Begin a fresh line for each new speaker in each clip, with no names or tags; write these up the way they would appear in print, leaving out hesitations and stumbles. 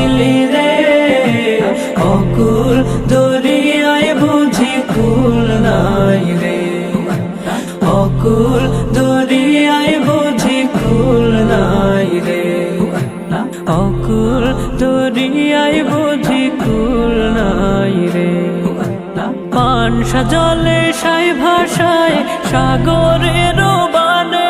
ভাসাইলি রে অকুল দরিয়ায় বুঝি কুল নাই রে অকুল দরিয়ায় বুঝি কুল নাই রে অকুল দরিয়ায় বুঝি কুল নাই রে পানসা জলে সাই ভাষায় সাগরের বানে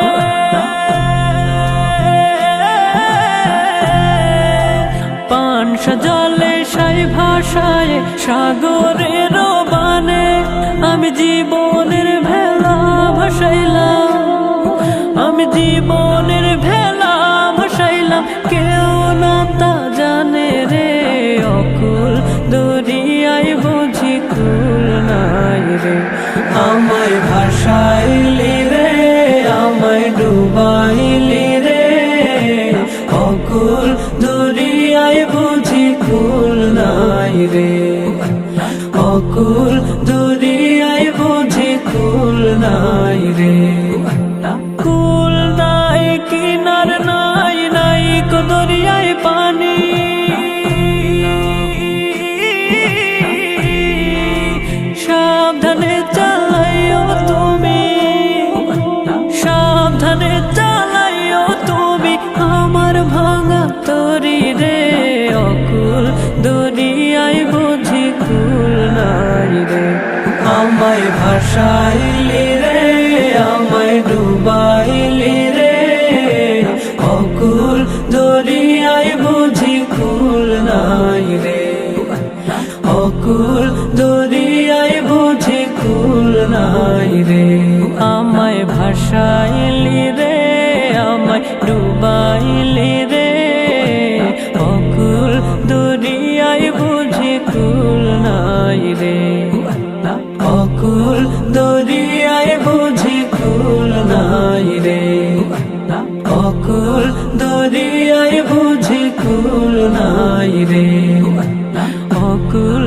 পানসা জলে সাই ভাষায় সাগরের বানে আমি জীবনের ভেলা ভাসাইলাম আমি জীবনের ভেলা ভাসাইলাম কেউ না তা জানে রে অকুল দরিয়ায় বুঝি কুল নাই রে আমায় ভাসাইলি রে আমায় ডুবাইলি রে অকুল দরিয়ায় বুঝি কুল নাই রে অকুল দরিয়ায় বুঝি কুল নাই রে কুল নাই কিনার নাই নাই কো দরিয়ায় পানি সাবধানে চালাইও তুমি সাবধানে চালাইও তুমি আমার ভাঙা তরি রে অকুল দরিয়ায় বুঝি কুল নাই রে আমায় ভাসাইলি রে আমায় ডুবাইলি রে অকুল দরিয়ায় বুঝি কুল নাই রে অকুল দরিয়ায় বুঝি কুল নাই রে আমায় ভাসাইলি রে আমায় ডুবাইলি রে অকুল দরিয়ায় বুঝি কুল নাই রে অকুল দরিয়ায় বুঝি কুল নাই রে অকুল দরিয়ায় বুঝি কুল নাই রে অকুল